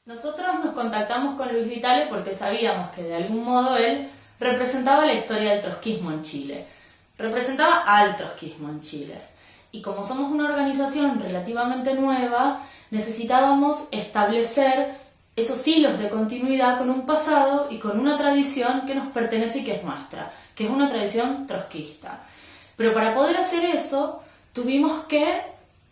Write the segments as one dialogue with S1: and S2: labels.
S1: Nosotros nos contactamos con Luis Vitale porque sabíamos que de algún modo él representaba la historia del trotskismo en Chile, representaba al trotskismo en Chile. Y como somos una organización relativamente nueva, necesitábamos establecer esos hilos de continuidad con un pasado y con una tradición que nos pertenece y que es nuestra, que es una tradición trotskista. Pero para poder hacer eso, tuvimos que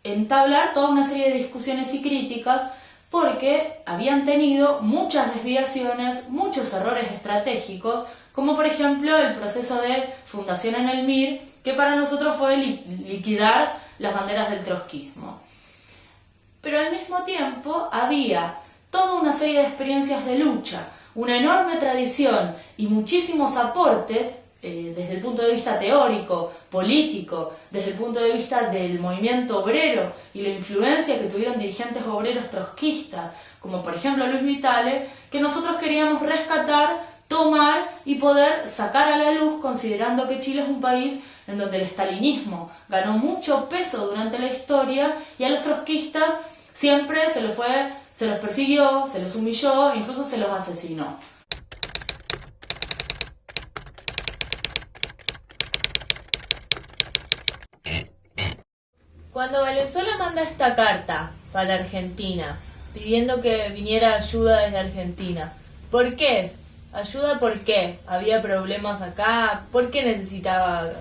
S1: entablar toda una serie de discusiones y críticas porque habían tenido muchas desviaciones, muchos errores estratégicos, como por ejemplo el proceso de fundación en el MIR, que para nosotros fue liquidar las banderas del trotskismo. Pero al mismo tiempo había toda una serie de experiencias de lucha, una enorme tradición y muchísimos aportes desde el punto de vista teórico, político, desde el punto de vista del movimiento obrero y la influencia que tuvieron dirigentes obreros trotskistas, como por ejemplo Luis Vitale, que nosotros queríamos rescatar, tomar y poder sacar a la luz, considerando que Chile es un país en donde el estalinismo ganó mucho peso durante la historia y a los trotskistas siempre se los persiguió, se los humilló, incluso se los asesinó. Cuando Valenzuela manda esta carta para Argentina, pidiendo que viniera ayuda desde Argentina, ¿por qué? ¿Ayuda por qué? ¿Había problemas acá? ¿Por qué necesitaba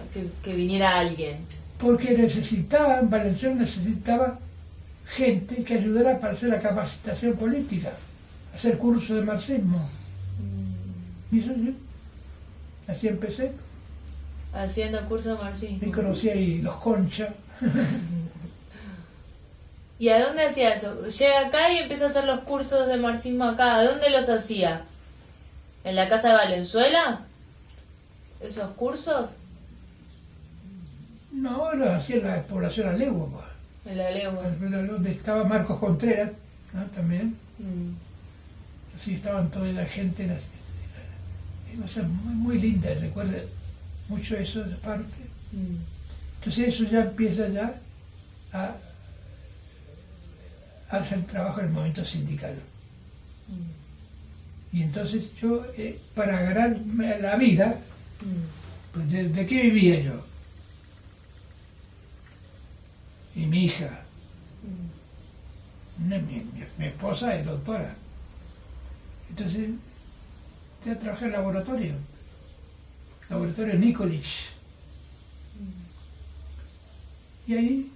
S1: que viniera alguien?
S2: Porque Valenzuela necesitaba gente que ayudara para hacer la capacitación política, hacer cursos de marxismo. Y eso yo, así empecé.
S1: Haciendo cursos de marxismo.
S2: Y conocí ahí los Concha.
S1: ¿Y a dónde hacía eso? Llega acá y empieza a hacer los cursos de marxismo acá. ¿A dónde los hacía? ¿En la casa de Valenzuela? ¿Esos cursos?
S2: No, los hacía en la población Alegua, pues.
S1: En la Legua.
S2: Donde estaba Marcos Contreras, ¿no? También. Así estaban toda la gente. Cosas muy lindas, recuerda mucho eso de parte. Entonces eso ya empieza ya a hacer trabajo en el movimiento sindical. Y entonces yo, para ganarme la vida, pues ¿de qué vivía yo? Y mi hija, mi esposa es doctora. Entonces, ya trabajé en laboratorio Nikolic. Y ahí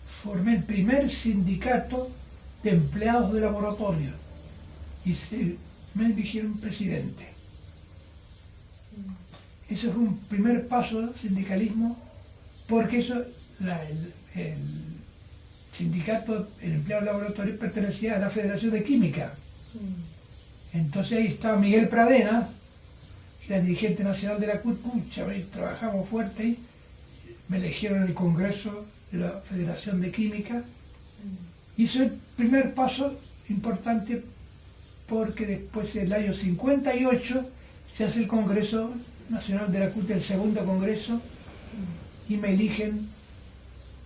S2: formé el primer sindicato de empleados de laboratorio y me eligieron presidente. Eso fue un primer paso del sindicalismo, porque eso, el sindicato, el empleado de laboratorio pertenecía a la Federación de Química. Entonces ahí estaba Miguel Pradena, que era dirigente nacional de la CUT, trabajamos fuerte ahí. Me eligieron en el Congreso de la Federación de Química. Y eso es el primer paso importante, porque después del año 58 se hace el Congreso Nacional de la CUT, el segundo Congreso, y me eligen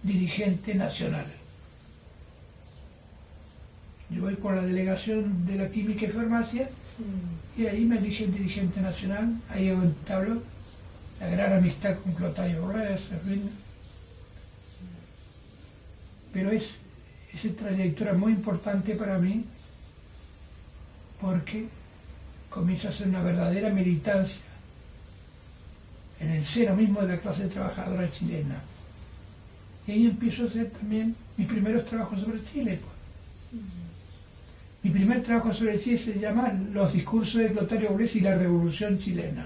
S2: dirigente nacional. Yo voy con la delegación de la Química y Farmacia, y ahí me eligen dirigente nacional. Ahí entabló la gran amistad con Clotario Borrés, pero esa trayectoria muy importante para mí, porque comienza a ser una verdadera militancia en el seno mismo de la clase trabajadora chilena. Y ahí empiezo a hacer también mis primeros trabajos sobre Chile. Pues. Mi primer trabajo sobre Chile se llama Los discursos de Clotario Borrés y la Revolución Chilena.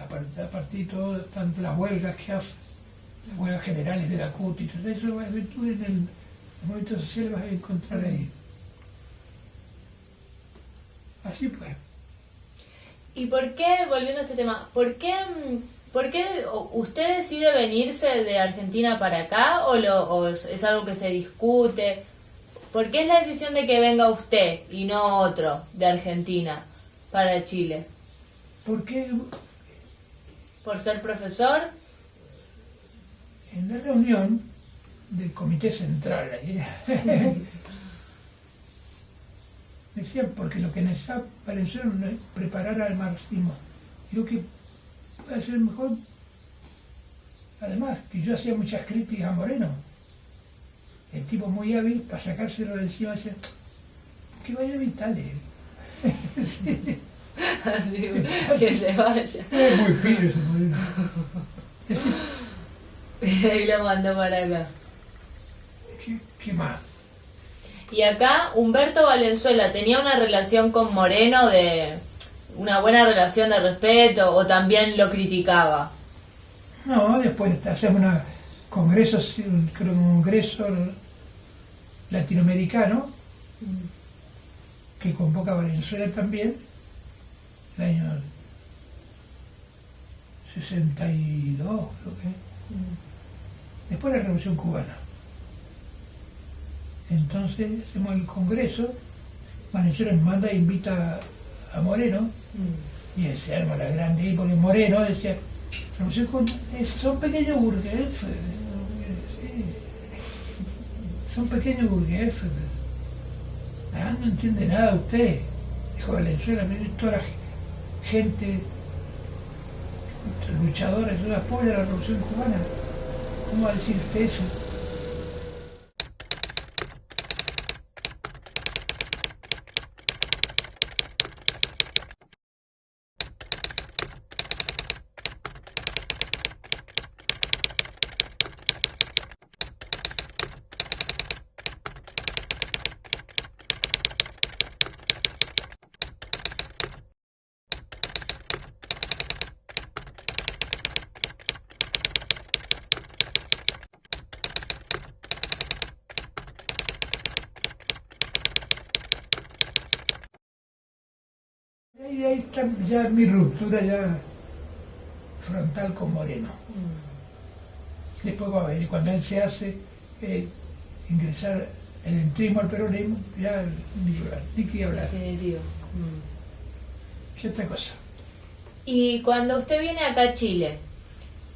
S2: a partir de todo, tanto las huelgas que hacen, las huelgas generales de la CUT y todo eso, tú en el movimiento social vas a encontrar ahí. Así pues.
S1: ¿Y por qué, volviendo a este tema, por qué usted decide venirse de Argentina para acá o es algo que se discute? ¿Por qué es la decisión de que venga usted y no otro de Argentina para Chile?
S2: ¿Por qué?
S1: ¿Por ser profesor?
S2: En la reunión del Comité Central, ahí, decían, porque lo que necesita Valenzuela es preparar al marxismo. Y lo que puede ser mejor, además, que yo hacía muchas críticas a Moreno, el tipo muy hábil para sacárselo de encima, decía, que vaya Vitale. Sí.
S1: Así, que se vaya.
S2: Es muy fino ese Moreno.
S1: Y ahí lo mandó para acá.
S2: ¿Qué más?
S1: Y acá Humberto Valenzuela tenía una relación con Moreno de una buena relación de respeto o también lo criticaba.
S2: No, después hacemos un congreso latinoamericano que convoca a Valenzuela también, el año 62, creo que. Después de la Revolución Cubana. Entonces hacemos el congreso, Valenzuela manda e invita a Moreno, y se arma la grande, porque Moreno decía, son pequeños burgueses, sí, son pequeños burgueses, no entiende nada usted, dijo Valenzuela, toda la gente luchadora, yo apoyo a la Revolución Cubana, ¿cómo va a decir usted eso? Y ahí está ya mi ruptura ya frontal con Moreno. Después va a ver, y cuando él se hace ingresar el entrismo al peronismo, ya ni que hablar.
S1: Definitivo.
S2: ¿Qué otra cosa?
S1: Y cuando usted viene acá a Chile,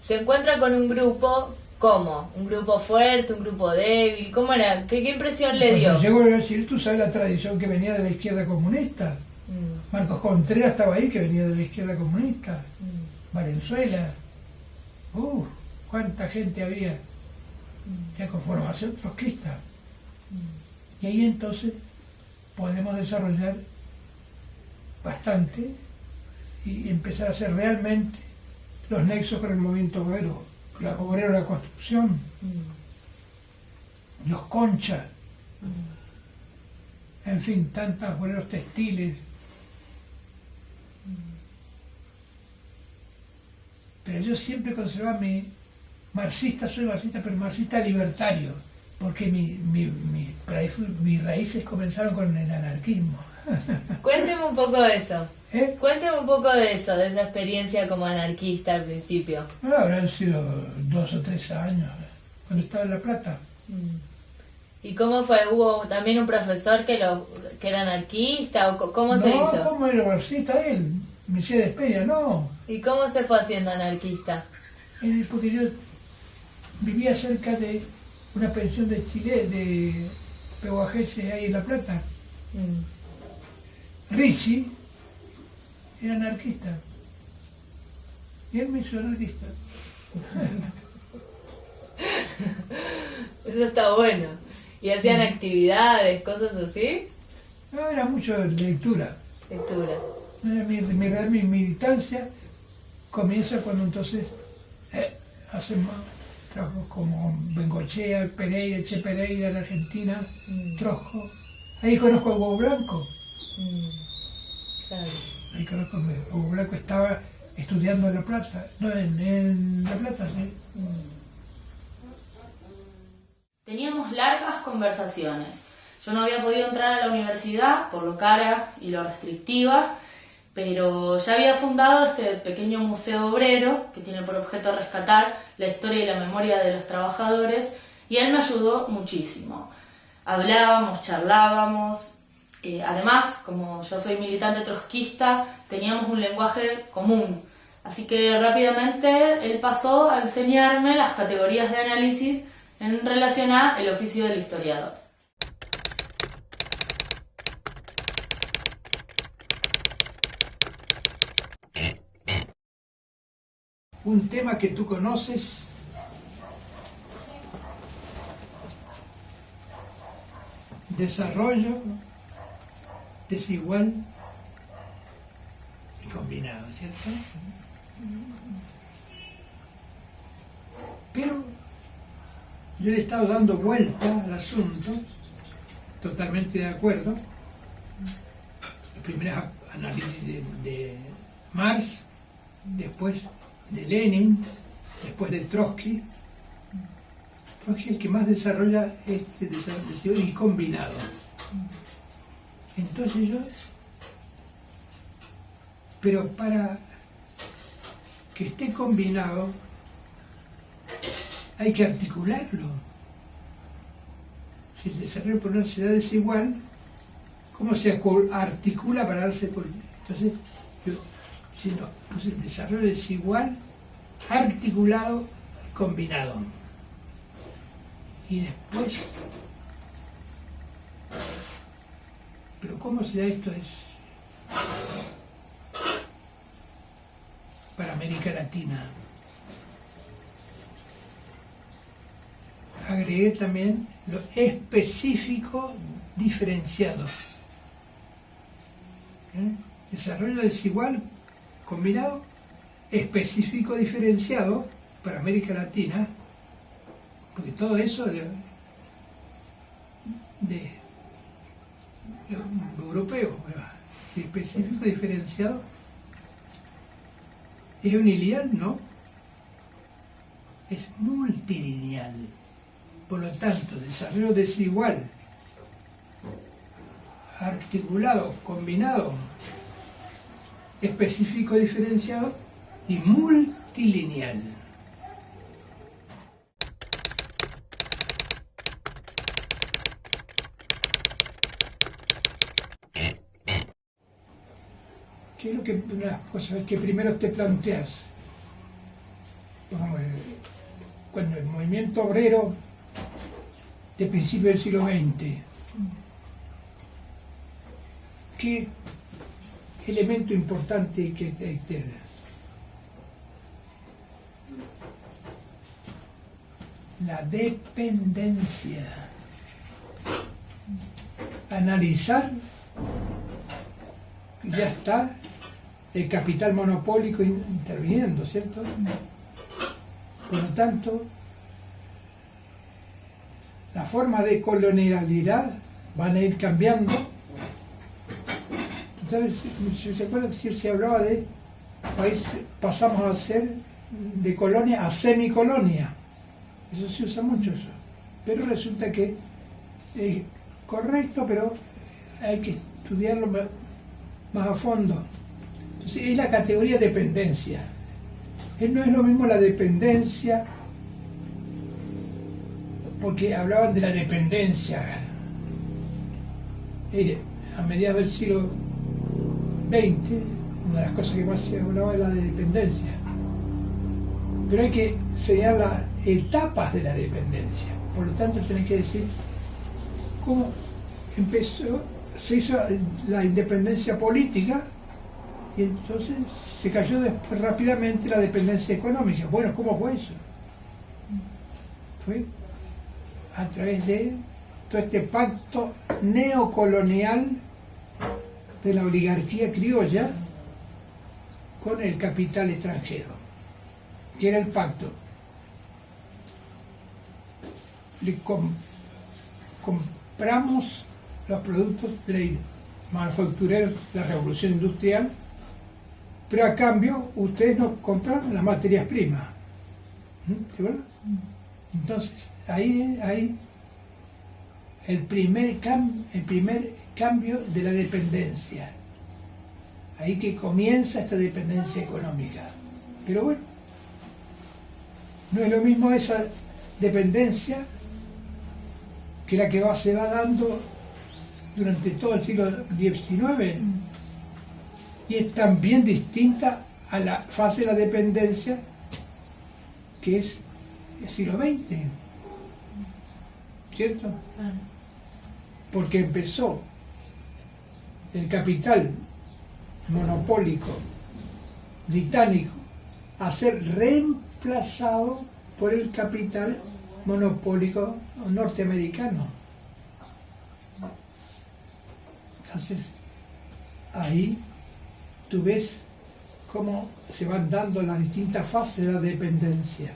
S1: se encuentra con un grupo, ¿cómo? ¿Un grupo fuerte, un grupo débil? ¿Cómo era? ¿Qué impresión le dio?
S2: Cuando llego a decir, tú sabes la tradición que venía de la izquierda comunista. Marcos Contreras estaba ahí, que venía de la izquierda comunista. Valenzuela. Cuánta gente había ya con formación trotskista. Y ahí entonces podemos desarrollar bastante y empezar a hacer realmente los nexos con el movimiento obrero, de la construcción, los conchas, en fin, tantos obreros textiles. Pero yo siempre conservaba mi marxista, soy marxista, pero marxista libertario, porque mis raíces comenzaron con el anarquismo.
S1: Cuénteme un poco de eso.
S2: ¿Eh?
S1: Cuénteme un poco de eso, de esa experiencia como anarquista al principio.
S2: Bueno, habrán sido 2 o 3 años, cuando estaba en La Plata.
S1: ¿Y cómo fue? ¿Hubo también un profesor que era anarquista? ¿O cómo se hizo?
S2: No, ¿cómo era marxista él? Mercedes Peña, no.
S1: ¿Y cómo se fue haciendo anarquista?
S2: Porque yo vivía cerca de una pensión de Chile, de pehuajenses ahí en La Plata. Ricci era anarquista. Y él me hizo anarquista.
S1: Eso está bueno. ¿Y hacían actividades, cosas así?
S2: No, era mucho lectura.
S1: Lectura.
S2: Mi militancia comienza cuando entonces hacemos trabajos como Bengochea, Pereira, Che Pereira en Argentina, Trosco. Ahí conozco a Hugo Blanco.
S1: Claro.
S2: Ahí conozco a Hugo Blanco, estaba estudiando en La Plata, no, en La Plata, sí.
S1: Teníamos largas conversaciones. Yo no había podido entrar a la universidad por lo cara y lo restrictiva, pero ya había fundado este pequeño museo obrero que tiene por objeto rescatar la historia y la memoria de los trabajadores, y él me ayudó muchísimo. Hablábamos, charlábamos, además, como yo soy militante trotskista, teníamos un lenguaje común, así que rápidamente él pasó a enseñarme las categorías de análisis en relación a el oficio del historiador.
S2: Un tema que tú conoces, desarrollo desigual y combinado, ¿cierto? Pero yo le he estado dando vuelta al asunto, totalmente de acuerdo. Los primeros análisis de Marx, después de Lenin, después de Trotsky. Trotsky es el que más desarrolla este desarrollo y combinado. Entonces pero para que esté combinado hay que articularlo. Si el desarrollo por una sociedad desigual, ¿cómo se articula para darse cuenta? Entonces, el desarrollo desigual, articulado y combinado. Y después, ¿pero cómo se da esto? Es para América Latina. Agregué también lo específico diferenciado. Desarrollo desigual combinado, específico diferenciado para América Latina, porque todo eso de europeo, específico diferenciado, es unilineal, ¿no? Es multilineal. Por lo tanto, desarrollo desigual, articulado, combinado, específico diferenciado y multilineal. ¿Qué es lo que una de las cosas que primero te planteas? Cuando el movimiento obrero de principios del siglo XX, ¿qué elemento importante que tener? La dependencia. Analizar, ya está el capital monopólico interviniendo, ¿cierto? Por lo tanto, la forma de colonialidad van a ir cambiando. ¿Sabes? Si se acuerdan, se hablaba de país, pasamos a ser de colonia a semicolonia. Eso se usa mucho eso. Pero resulta que es correcto, pero hay que estudiarlo más a fondo. Entonces, es la categoría dependencia. No es lo mismo la dependencia, porque hablaban de la dependencia a mediados del siglo XX. Una de las cosas que más se hablaba era la de dependencia. Pero hay que señalar las etapas de la dependencia. Por lo tanto, tenés que decir cómo se hizo la independencia política, y entonces se cayó después rápidamente la dependencia económica. Bueno, ¿cómo fue eso? Fue a través de todo este pacto neocolonial de la oligarquía criolla con el capital extranjero, que era el pacto. Compramos los productos de la manufacturera de la revolución industrial pero a cambio ustedes nos compran las materias primas. ¿De verdad? Entonces, ahí el primer cambio de la dependencia. Ahí que comienza esta dependencia económica. Pero bueno, no es lo mismo esa dependencia que la que se va dando durante todo el siglo XIX. Y es también distinta a la fase de la dependencia que es el siglo XX. ¿Cierto? Porque empezó el capital monopólico británico a ser reemplazado por el capital monopólico norteamericano. Entonces, ahí tú ves cómo se van dando las distintas fases de la dependencia.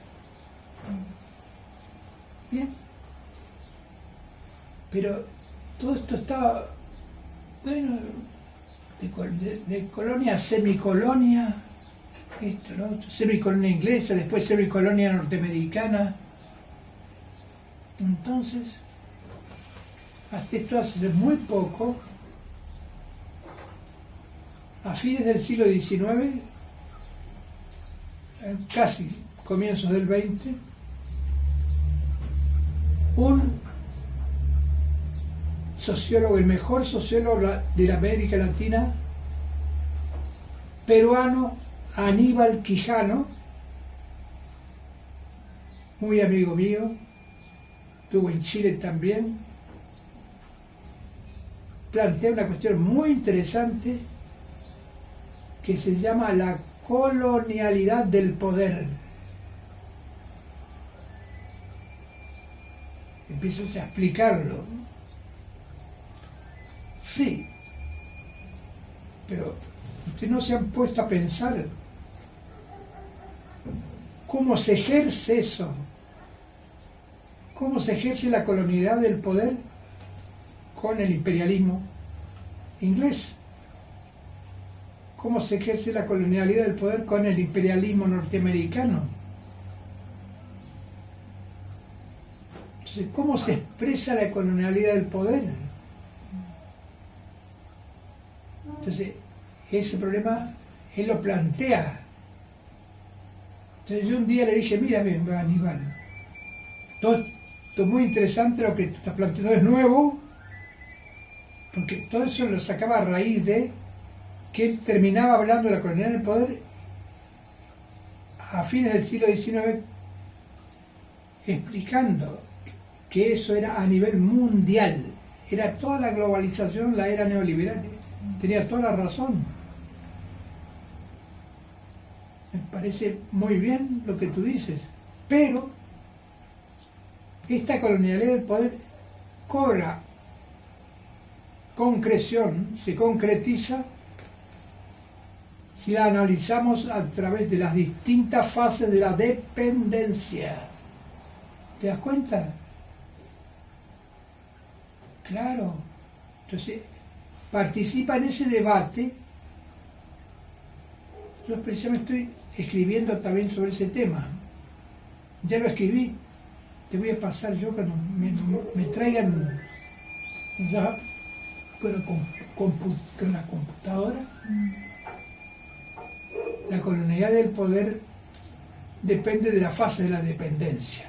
S2: Bien. Pero todo esto estaba, bueno, de colonia a semicolonia, esto, lo otro, semicolonia inglesa, después semicolonia norteamericana. Entonces, hasta esto hace muy poco, a fines del siglo XIX, casi comienzos del XX, un sociólogo, el mejor sociólogo de la América Latina, peruano, Aníbal Quijano, muy amigo mío, estuvo en Chile también, plantea una cuestión muy interesante que se llama la colonialidad del poder. Empiezo a explicarlo. Sí, pero ustedes no se han puesto a pensar cómo se ejerce eso, cómo se ejerce la colonialidad del poder con el imperialismo inglés, cómo se ejerce la colonialidad del poder con el imperialismo norteamericano. Entonces, ¿cómo se expresa la colonialidad del poder? Entonces, ese problema él lo plantea. Entonces yo un día le dije, mira bien, Aníbal, todo esto es muy interesante lo que tú estás planteando, es nuevo, porque todo eso lo sacaba a raíz de que él terminaba hablando de la colonialidad del poder a fines del siglo XIX, explicando que eso era a nivel mundial, era toda la globalización, la era neoliberal. Tenía toda la razón. Me parece muy bien lo que tú dices, pero esta colonialidad del poder cobra concreción, se concretiza si la analizamos a través de las distintas fases de la dependencia. ¿Te das cuenta? Claro. Entonces, participa en ese debate. Yo precisamente estoy escribiendo también sobre ese tema. Ya lo escribí. Te voy a pasar yo cuando me traigan ya con la computadora. La colonialidad del poder depende de la fase de la dependencia.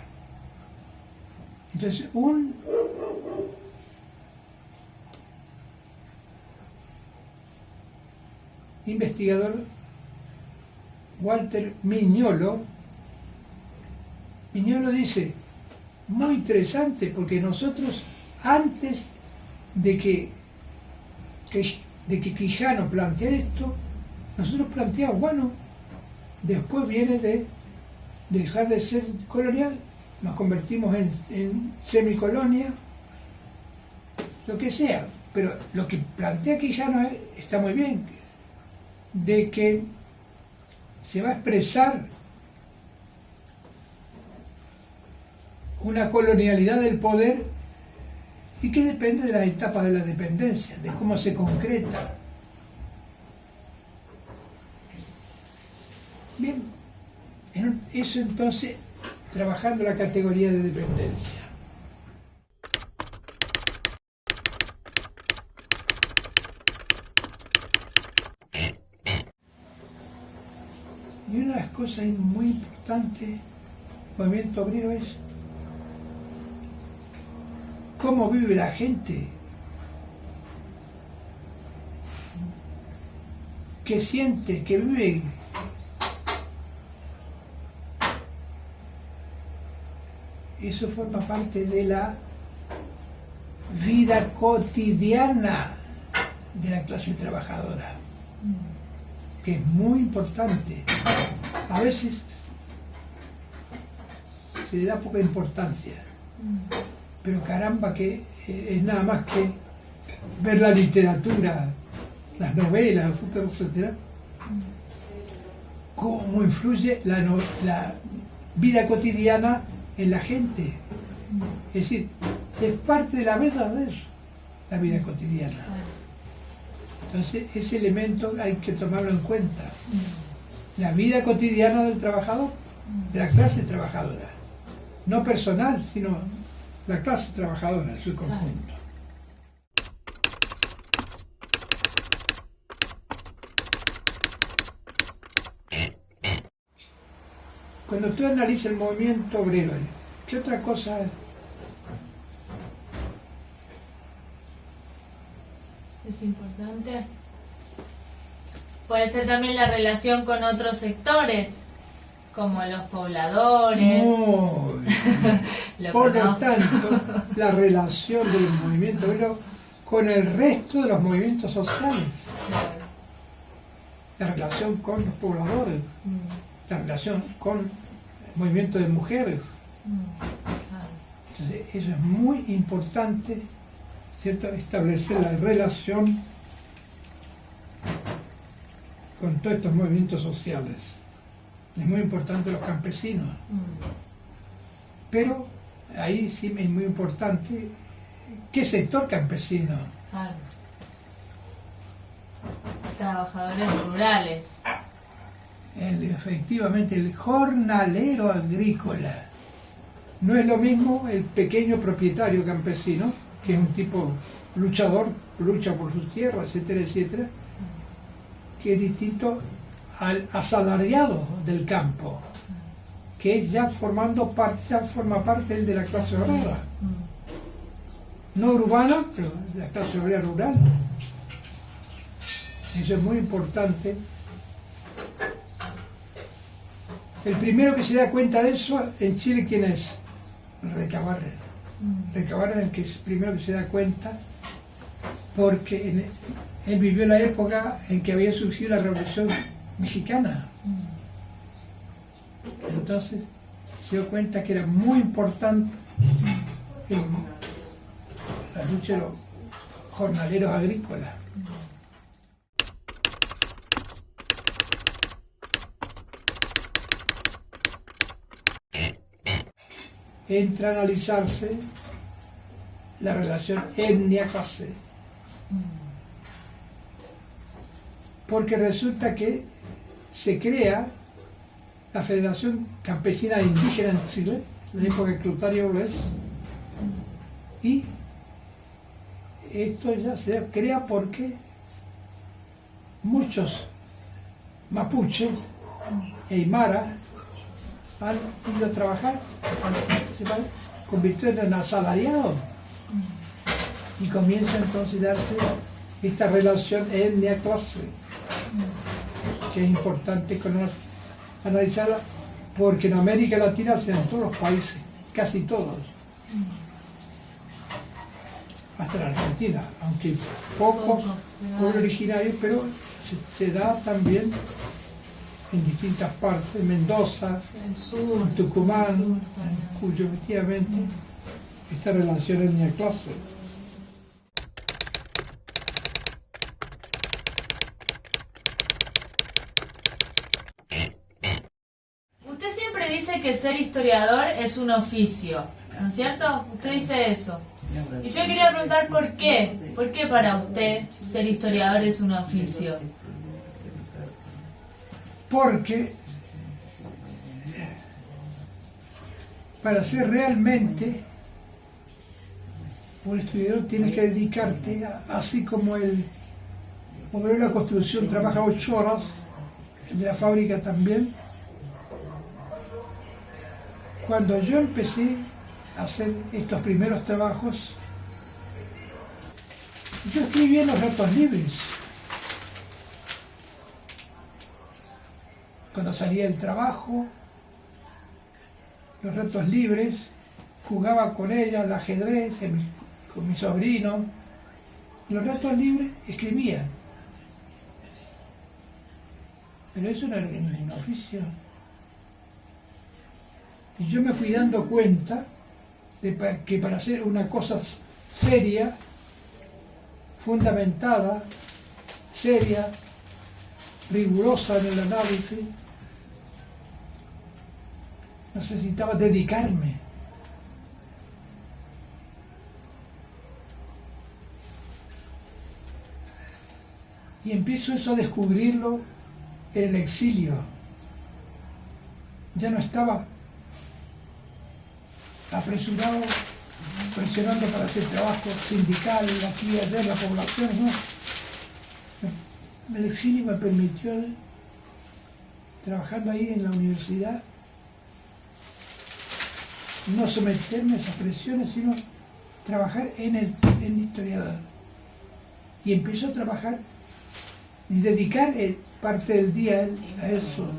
S2: Entonces, un investigador, Walter Mignolo dice, muy interesante, porque nosotros antes de que Quijano planteara esto, nosotros planteamos, bueno, después viene de dejar de ser colonial, nos convertimos en semicolonia, lo que sea, pero lo que plantea Quijano está muy bien, de que se va a expresar una colonialidad del poder y que depende de las etapas de la dependencia, de cómo se concreta. Eso entonces, trabajando la categoría de dependencia. Y una de las cosas muy importantes del movimiento obrero es cómo vive la gente, qué siente, qué vive. Eso forma parte de la vida cotidiana de la clase trabajadora, que es muy importante. A veces se le da poca importancia, pero caramba que es nada más que ver la literatura, las novelas, etcétera, cómo influye la vida cotidiana en la gente. Es decir, es parte de la la vida cotidiana. Entonces, ese elemento hay que tomarlo en cuenta. La vida cotidiana del trabajador, de la clase trabajadora. No personal, sino la clase trabajadora en su conjunto. Cuando tú analizas el movimiento obrero, ¿qué otra cosa
S1: es importante? Puede ser también la relación con otros sectores, como los pobladores.
S2: Por lo tanto, la relación del movimiento obrero con el resto de los movimientos sociales. La relación con los pobladores. La relación con el movimiento de mujeres. Entonces, eso es muy importante, ¿cierto? Establecer la relación con todos estos movimientos sociales. Es muy importante los campesinos. Pero ahí sí es muy importante qué sector campesino.
S1: Claro. Trabajadores rurales.
S2: Efectivamente, el jornalero agrícola. No es lo mismo el pequeño propietario campesino, que es un tipo luchador, lucha por sus tierras, etcétera, etcétera, que es distinto al asalariado del campo, que ya forma parte él de la clase obrera. No urbana, pero de la clase obrera rural. Eso es muy importante. El primero que se da cuenta de eso en Chile, ¿quién es? Recabarren. Recabarren es el que es el primero que se da cuenta, porque él vivió la época en que había surgido la Revolución Mexicana. Entonces se dio cuenta que era muy importante la lucha de los jornaleros agrícolas. Entra a analizarse la relación etnia-clase. Porque resulta que se crea la Federación Campesina e Indígena en Chile, en la época de Clotario Blest, y esto ya se crea porque muchos mapuches e aymara han ido a trabajar, se convirtieron en asalariados, y comienza entonces a darse esta relación etnia-clase, que es importante analizarla, porque en América Latina se dan en todos los países, casi todos, hasta la Argentina, aunque pocos pueblos originarios, pero se da también en distintas partes, Mendoza,
S1: el sur,
S2: Tucumán, en Cuyo efectivamente esta relación etnia-clase.
S1: Usted siempre dice que ser historiador es un oficio, ¿no es cierto? Usted dice eso. Y yo quería preguntar por qué. ¿Por qué para usted ser historiador es un oficio?
S2: Porque para ser realmente un estudiador tienes que dedicarte, así como el obrero de la construcción trabaja 8 horas, el de la fábrica también. Cuando yo empecé a hacer estos primeros trabajos, yo escribía en los ratos libres. Cuando salía del trabajo, los ratos libres, jugaba con ella al ajedrez, con mi sobrino. En los ratos libres escribía. Pero eso no era un oficio. Y yo me fui dando cuenta de que para hacer una cosa seria, fundamentada, seria, rigurosa en el análisis, necesitaba dedicarme. Y empiezo eso a descubrirlo en el exilio. Ya no estaba apresurado, presionando para hacer trabajo sindical, aquí y allá, la población, no. El exilio me permitió, trabajando ahí en la universidad, no someterme a esas presiones, sino trabajar en historiador. Y empiezo a trabajar y dedicar parte del día a eso.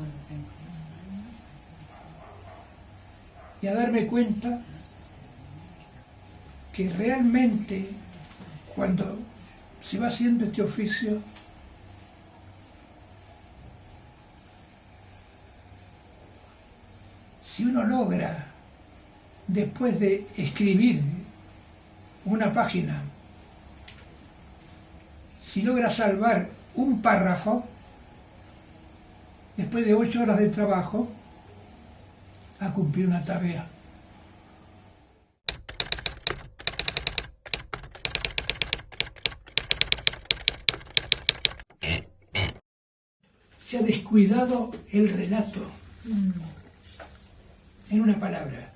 S2: Y a darme cuenta que realmente cuando se va haciendo este oficio, si uno logra, después de escribir una página, si logra salvar un párrafo, después de 8 horas de trabajo, ha cumplido una tarea. Se ha descuidado el relato. En una palabra.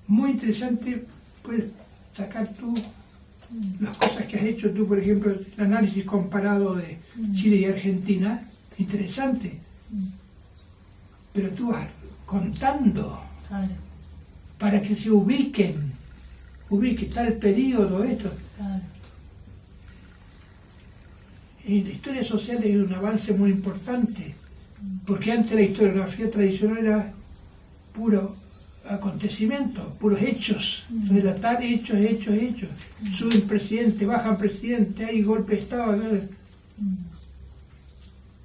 S2: Muy interesante, puedes sacar tú las cosas que has hecho tú, por ejemplo, el análisis comparado de Chile y Argentina, interesante. Pero tú vas contando para que se ubique tal periodo, esto. Y la historia social es un avance muy importante, porque antes la historiografía tradicional era puro acontecimientos, puros hechos, relatar hechos. Suben presidente, bajan presidente, hay golpe de Estado.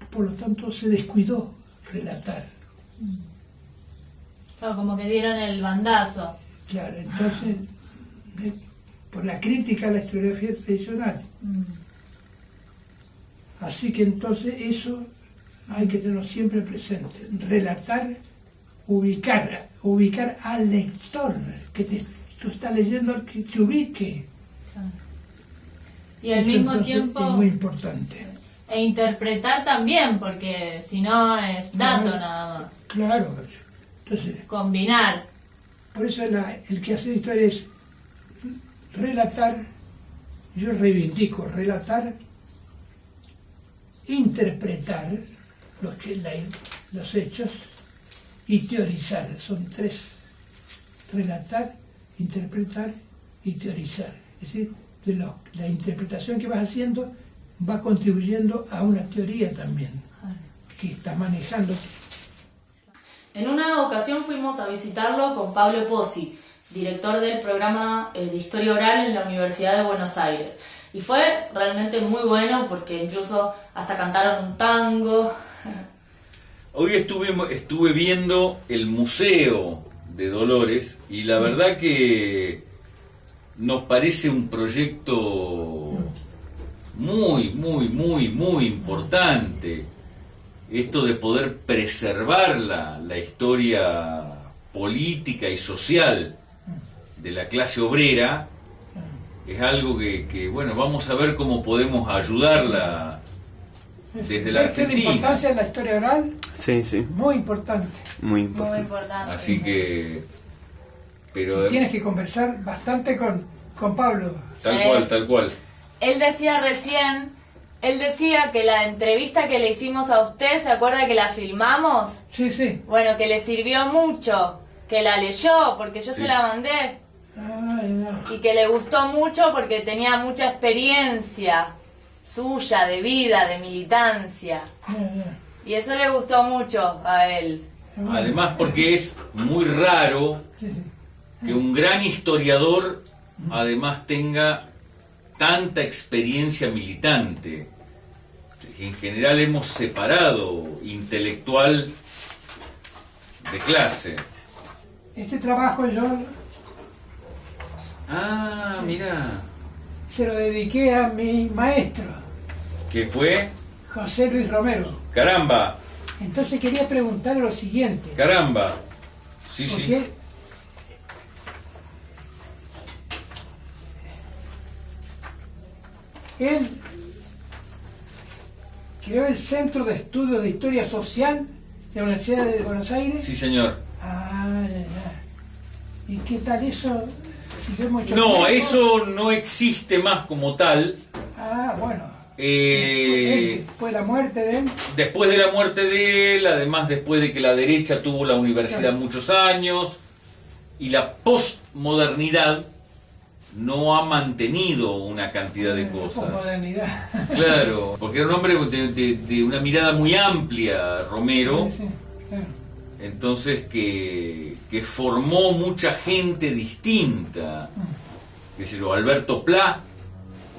S2: Por lo tanto, se descuidó relatar.
S1: Claro, como que dieron el bandazo.
S2: Claro, entonces, por la crítica a la historiografía tradicional. Así que entonces eso hay que tenerlo siempre presente. Relatar, ubicar al lector que tú estás leyendo, que te ubique.
S1: Y al mismo tiempo
S2: es muy importante.
S1: E interpretar también, porque si no es dato nada más.
S2: Claro. Entonces,
S1: combinar.
S2: Por eso el que hace historia es relatar, yo reivindico relatar, interpretar los hechos y teorizar. Son 3: relatar, interpretar y teorizar. Es decir, la interpretación que vas haciendo va contribuyendo a una teoría también que está manejando.
S1: En una ocasión fuimos a visitarlo con Pablo Pozzi, director del programa de Historia Oral en la Universidad de Buenos Aires. Y fue realmente muy bueno porque incluso hasta cantaron un tango.
S3: Hoy estuve viendo el Museo de Dolores y la verdad que nos parece un proyecto muy importante. Esto de poder preservar la historia política y social de la clase obrera es algo que bueno, vamos a ver cómo podemos ayudarla desde la Argentina.
S2: La importancia de la historia oral,
S4: sí.
S2: muy importante.
S4: Muy importante.
S3: Así que Pero
S2: tienes que conversar bastante con Pablo.
S3: tal
S1: Sí.
S3: cual, tal cual.
S1: Él decía que la entrevista que le hicimos a usted, ¿se acuerda que la filmamos?
S2: Sí, sí.
S1: Bueno, que le sirvió mucho, que la leyó, porque yo
S3: Sí.
S1: se la mandé,
S2: Ah, ya.
S1: y que le gustó mucho porque tenía mucha experiencia suya, de vida, de militancia.
S2: Ya.
S1: Y eso le gustó mucho a él.
S2: Bueno,
S3: Además porque es muy raro
S2: sí, sí.
S3: que un gran historiador además tenga tanta experiencia militante. En general hemos separado intelectual de clase.
S2: Este trabajo yo
S3: Ah, mira.
S2: se lo dediqué a mi maestro,
S3: ¿Qué fue?
S2: José Luis Romero.
S3: Caramba,
S2: Entonces quería preguntarle lo siguiente.
S3: caramba. Sí, sí.
S2: Porque él creó el Centro de Estudios de Historia Social de la Universidad de Buenos Aires.
S3: Sí, señor.
S2: Ah, ya, ya. ¿Y qué tal eso? ¿Siguió mucho
S3: No,
S2: tiempo?
S3: eso no existe más como tal.
S2: Ah, bueno.
S3: Eh,
S2: Después de la muerte de él.
S3: Después de la muerte de él, además después de que la derecha tuvo la universidad
S2: Claro.
S3: muchos años, y la postmodernidad no ha mantenido una cantidad de cosas.
S2: Posmodernidad.
S3: Claro, porque era un hombre de una mirada muy amplia, Romero,
S2: Sí, sí, claro.
S3: entonces que formó mucha gente distinta. Qué sé yo, Alberto Pla,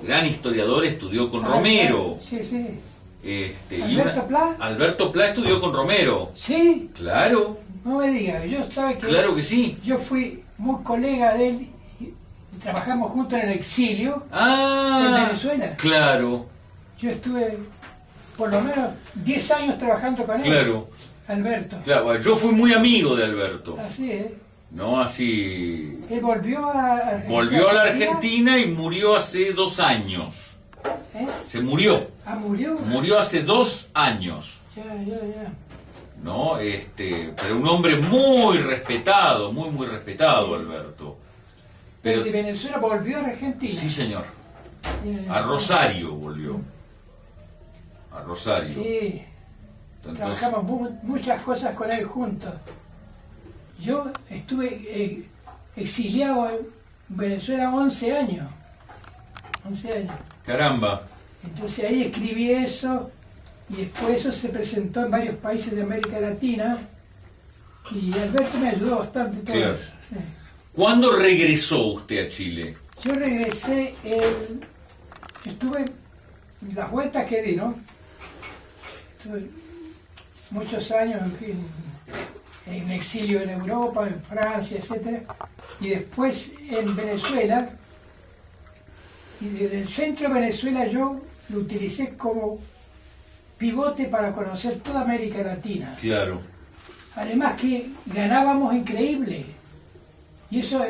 S3: gran historiador, estudió con
S2: Ah,
S3: Romero.
S2: claro. Sí, sí.
S3: ¿Alberto
S2: Pla?
S3: Alberto Pla estudió con Romero.
S2: Sí,
S3: Claro,
S2: no me diga. Yo sabe que
S3: claro que sí.
S2: yo fui muy colega de él y trabajamos juntos en el exilio
S3: Ah,
S2: en Venezuela.
S3: claro,
S2: Yo estuve por lo menos 10 años trabajando con él.
S3: claro,
S2: Alberto.
S3: claro. Bueno, yo fui muy amigo de Alberto,
S2: Así es.
S3: ¿no? Así.
S2: Él volvió a
S3: Volvió a la Argentina y murió hace 2 años.
S2: ¿Eh?
S3: Se murió.
S2: Ah, murió.
S3: Murió hace 2 años.
S2: Ya, ya.
S3: ¿No? Pero un hombre muy respetado, muy respetado, Alberto.
S2: Pero
S3: Pero
S2: de Venezuela volvió a la Argentina.
S3: sí, señor.
S2: Ya, ya.
S3: A Rosario volvió. A Rosario.
S2: Sí,
S3: Entonces,
S2: trabajamos muchas cosas con él juntos. Yo estuve exiliado en Venezuela 11 años. 11 años.
S3: caramba.
S2: Entonces ahí escribí eso y después eso se presentó en varios países de América Latina y Alberto me ayudó bastante en todo
S3: Claro.
S2: eso. Sí.
S3: ¿Cuándo regresó usted a Chile?
S2: Yo regresé, estuve las vueltas que di, ¿no? Estuve muchos años en exilio en Europa, en Francia, etcétera, y después en Venezuela, y desde el centro de Venezuela yo lo utilicé como pivote para conocer toda América Latina.
S3: Claro.
S2: Además que ganábamos increíble, y eso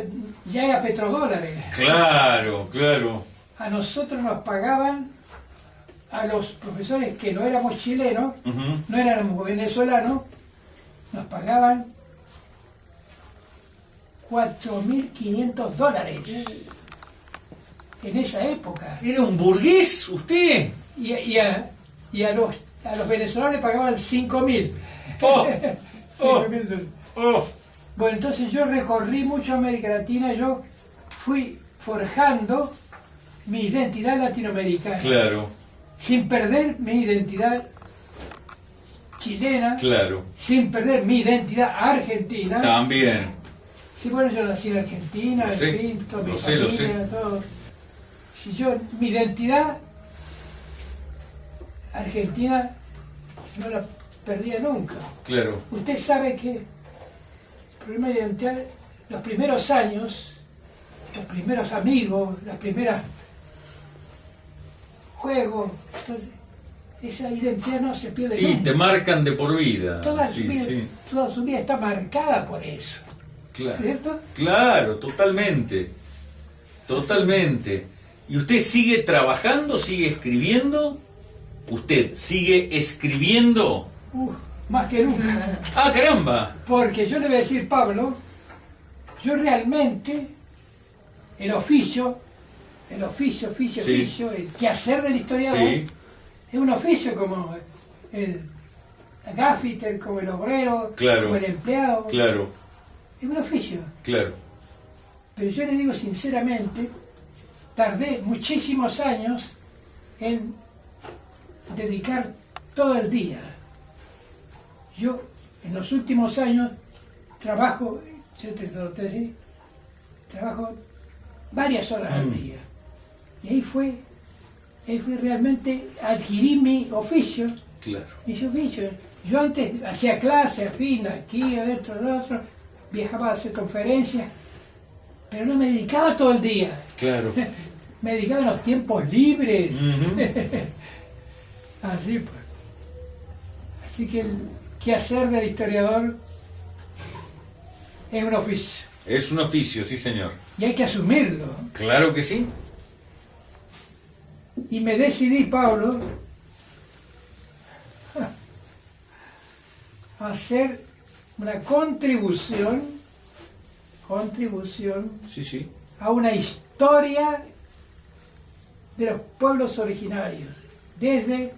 S2: ya era petrodólares.
S3: Claro, claro.
S2: A nosotros nos pagaban, a los profesores que no éramos chilenos,
S3: Ujú.
S2: no éramos venezolanos, nos pagaban $4.500 en esa época.
S3: ¿Era un burgués usted?
S2: Y a los venezolanos le pagaban 5.000.
S3: Oh, oh.
S2: 5.000.
S3: Oh,
S2: Bueno, entonces yo recorrí mucho América Latina, yo fui forjando mi identidad latinoamericana,
S3: claro,
S2: sin perder mi identidad chilena,
S3: claro.
S2: sin perder mi identidad argentina.
S3: También.
S2: Sí, bueno, yo nací en Argentina,
S3: Lo
S2: en
S3: sé,
S2: Pinto, mi
S3: lo sé, lo sé.
S2: familia, todo. Si yo, mi identidad argentina no la perdía nunca.
S3: Claro.
S2: Usted sabe que el problema de identidad, los primeros años, los primeros amigos, las primeras juegos, entonces, esa identidad no se pierde
S3: Sí,
S2: nunca.
S3: te marcan de por vida.
S2: Toda,
S3: Sí,
S2: su vida,
S3: sí.
S2: toda su vida está marcada por eso,
S3: Claro.
S2: ¿cierto?
S3: Claro, totalmente. Totalmente. ¿Y usted sigue trabajando, sigue escribiendo? ¿Usted sigue escribiendo?
S2: Más que nunca.
S3: ¡Ah, caramba!
S2: Porque yo le voy a decir, Pablo, Yo realmente, el oficio,
S3: Sí.
S2: el quehacer del historiador,
S3: Sí,
S2: es un oficio como el gaffiter, como el obrero,
S3: Claro.
S2: como el empleado.
S3: claro,
S2: Es un oficio.
S3: claro.
S2: Pero yo le digo sinceramente, tardé muchísimos años en dedicar todo el día. Yo en los últimos años trabajo, trabajo varias horas al día. Y ahí fue realmente, adquirí mi oficio.
S3: Claro.
S2: Yo antes hacía clases, afín, aquí, adentro, lo otro, viajaba a hacer conferencias, pero no me dedicaba todo el día.
S3: Claro.
S2: Me dedicaba en los tiempos libres.
S3: Ujú.
S2: Así pues. Así que el quehacer del historiador es un oficio.
S3: Es un oficio, sí señor.
S2: Y hay que asumirlo.
S3: Claro que sí.
S2: Y me decidí, Pablo, a hacer una contribución
S3: Sí, sí.
S2: a una historia de los pueblos originarios, desde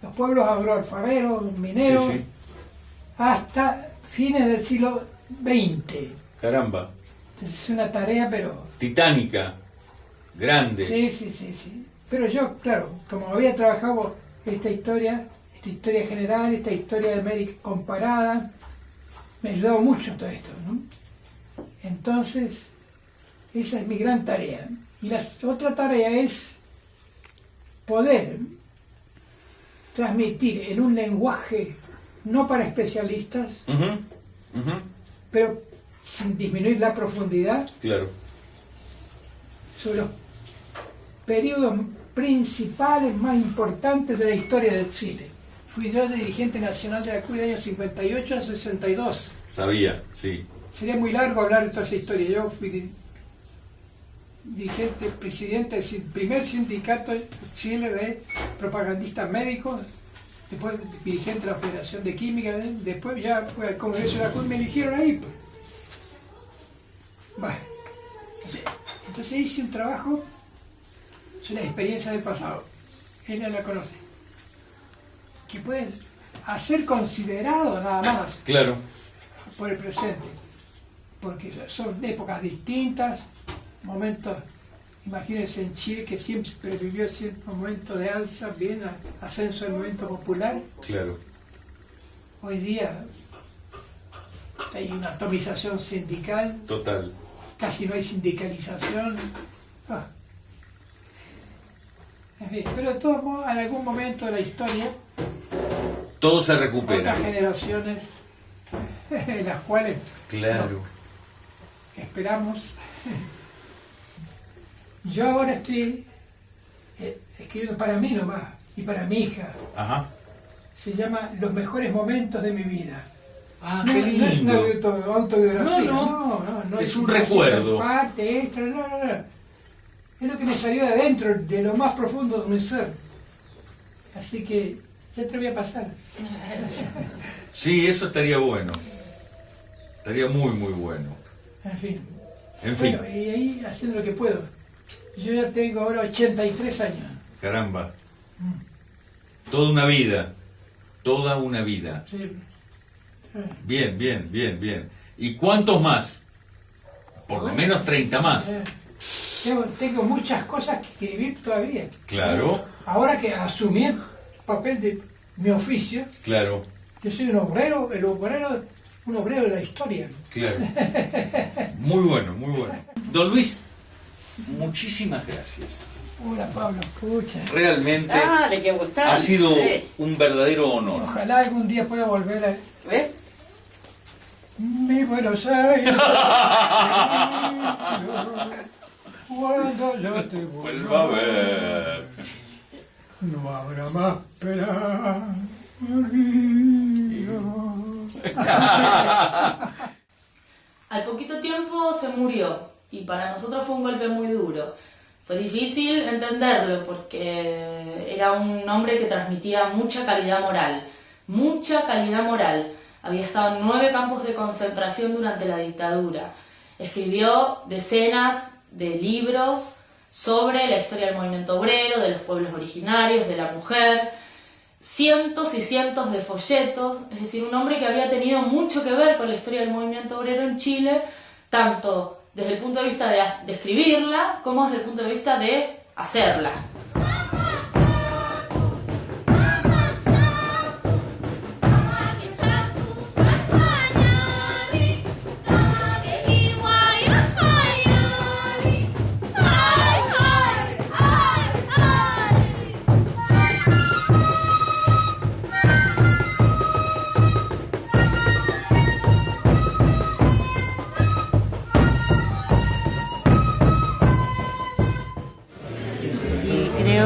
S2: los pueblos agroalfareros, mineros,
S3: Sí, sí.
S2: hasta fines del siglo XX.
S3: Caramba.
S2: Es una tarea, pero...
S3: Titánica. Grande.
S2: Sí. Pero yo, claro, como había trabajado esta historia general, esta historia de América comparada, me ayudó mucho todo esto, ¿no? Entonces, esa es mi gran tarea. Y la otra tarea es poder transmitir en un lenguaje no para especialistas,
S3: Ujú, ujú.
S2: pero sin disminuir la profundidad,
S3: Claro.
S2: sobre los periodos principales más importantes de la historia del Chile. Fui yo dirigente nacional de la CUI de años 58 a 62.
S3: Sabía, sí.
S2: Sería muy largo hablar de toda esa historia. Yo fui dirigente, presidente del primer sindicato de Chile de propagandistas médicos, después dirigente de la Federación de Química, después ya fue al Congreso de la CUI y me eligieron ahí. Pues. Bueno, entonces hice un trabajo sobre las experiencias del pasado. Ella la conoce. Que puede ser considerado nada más
S3: Claro.
S2: por el presente. Porque son épocas distintas, momentos, imagínense en Chile que siempre vivió cierto momento de alza, bien, ascenso del movimiento popular.
S3: Claro.
S2: Hoy día hay una atomización sindical,
S3: Total.
S2: casi no hay sindicalización. En fin, pero de todos modos, en algún momento de la historia,
S3: Todo se recupera.
S2: otras generaciones, en las cuales
S3: Claro.
S2: esperamos. Yo ahora estoy escribiendo para mí nomás y para mi hija.
S3: Ajá.
S2: Se llama Los mejores momentos de mi vida.
S3: Ah,
S2: No,
S3: qué
S2: no es una
S3: lindo.
S2: autobiografía,
S3: No.
S2: no
S3: Es un
S2: una
S3: recuerdo.
S2: parte extra, no. Es lo que me salió de adentro, de lo más profundo de mi ser. Así que ya te voy a pasar.
S3: Sí, eso estaría bueno. Estaría muy, muy bueno.
S2: En fin.
S3: En fin.
S2: Bueno, y ahí haciendo lo que puedo. Yo ya tengo ahora 83 años.
S3: Caramba. Toda una vida. Toda una vida.
S2: Sí.
S3: Bien. ¿Y cuántos más? Por lo menos 30 más.
S2: Tengo muchas cosas que escribir todavía.
S3: Claro,
S2: Ahora que asumí el papel de mi oficio,
S3: claro,
S2: yo soy un obrero de la historia.
S3: claro. Muy bueno, muy bueno. Don Luis, muchísimas gracias.
S2: Hola Pablo, escucha.
S3: Realmente
S4: Dale, que gustar.
S3: ha sido un verdadero honor.
S2: Ojalá algún día pueda volver a
S4: ¿Ves?
S2: mi Buenos Aires. Cuando yo te
S3: Vuelva a ver.
S2: no habrá más pena.
S1: Al poquito tiempo se murió y para nosotros fue un golpe muy duro. Fue difícil entenderlo porque era un hombre que transmitía mucha calidad moral, había estado en 9 campos de concentración durante la dictadura. Escribió decenas de libros sobre la historia del movimiento obrero, de los pueblos originarios, de la mujer, cientos y cientos de folletos, es decir, un hombre que había tenido mucho que ver con la historia del movimiento obrero en Chile, tanto desde el punto de vista de escribirla, como desde el punto de vista de hacerla.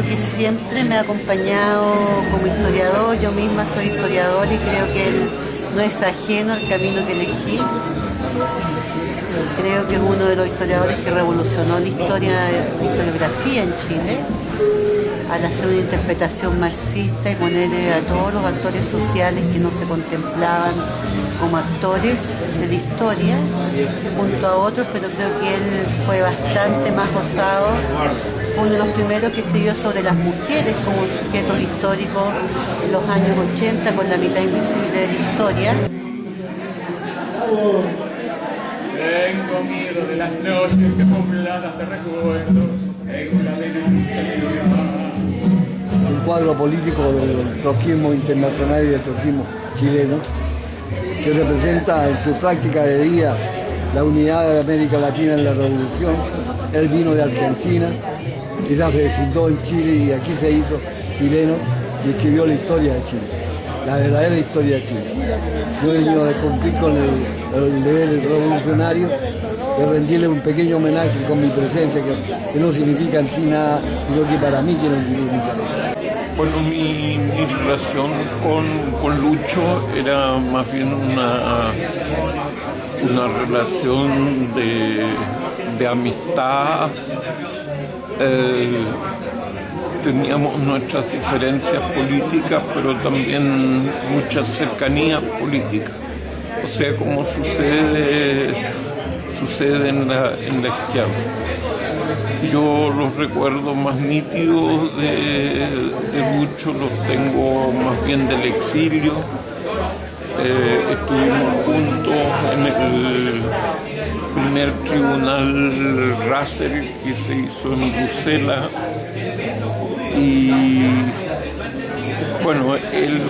S4: Que siempre me ha acompañado como historiador. Yo misma soy historiadora y creo que él no es ajeno al camino que elegí. Creo que es uno de los historiadores que revolucionó la historiografía en Chile al hacer una interpretación marxista y poner a todos los actores sociales que no se contemplaban como actores de la historia junto a otros, pero creo que él fue bastante más osado. Uno de los primeros que escribió sobre las mujeres como sujetos históricos en los años 80 con La mitad invisible de la historia.
S5: Tengo miedo de las noches que pobladas de recuerdos en la denuncia.
S6: El cuadro político del trotskismo internacional y del trotskismo chileno, que representa en su práctica de día la unidad de América Latina en la revolución. Él vino de Argentina y se presentó en Chile y aquí se hizo chileno y escribió la historia de Chile, la verdadera historia de Chile. Yo he venido a cumplir con el deber revolucionario de rendirle un pequeño homenaje con mi presencia, que no significa en sí nada, sino que para mí tiene un significado.
S7: Bueno, mi relación con Lucho era más bien una relación de amistad. Teníamos nuestras diferencias políticas, pero también mucha cercanía política. O sea, como sucede en la izquierda. Yo los recuerdos más nítidos de Lucho los tengo más bien del exilio. Estuvimos juntos en el primer tribunal Russell que se hizo en Bruselas y bueno, él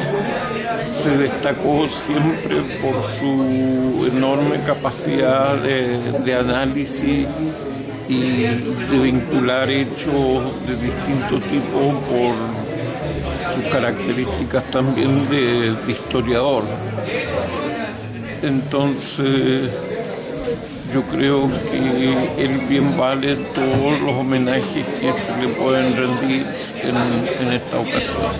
S7: se destacó siempre por su enorme capacidad de análisis y de vincular hechos de distinto tipo por sus características también de historiador. Entonces, yo creo que él bien vale todos los homenajes que se le pueden rendir en esta ocasión.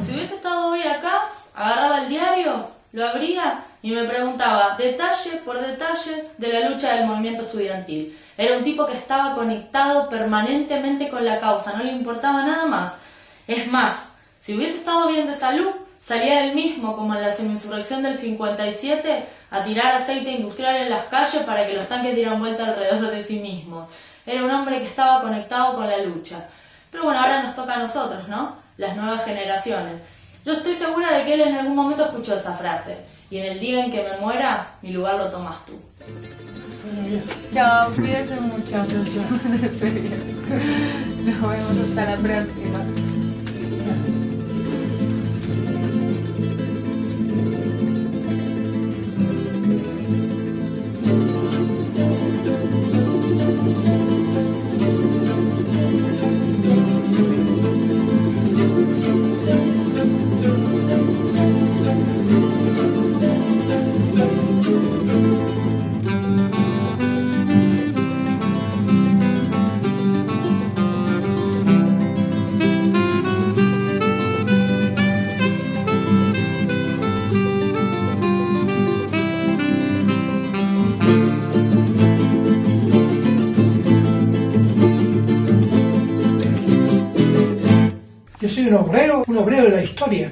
S1: Si hubiese estado hoy acá, agarraba el diario, lo abría y me preguntaba detalle por detalle de la lucha del movimiento estudiantil. Era un tipo que estaba conectado permanentemente con la causa, no le importaba nada más. Es más, si hubiese estado bien de salud, salía él mismo, como en la semi-insurrección del 57, a tirar aceite industrial en las calles para que los tanques dieran vuelta alrededor de sí mismos. Era un hombre que estaba conectado con la lucha. Pero bueno, ahora nos toca a nosotros, ¿no? Las nuevas generaciones. Yo estoy segura de que él en algún momento escuchó esa frase. Y en el día en que me muera, mi lugar lo tomas tú.
S8: Chao, cuídense mucho. En serio. Nos vemos hasta la próxima.
S2: soy un obrero de la historia.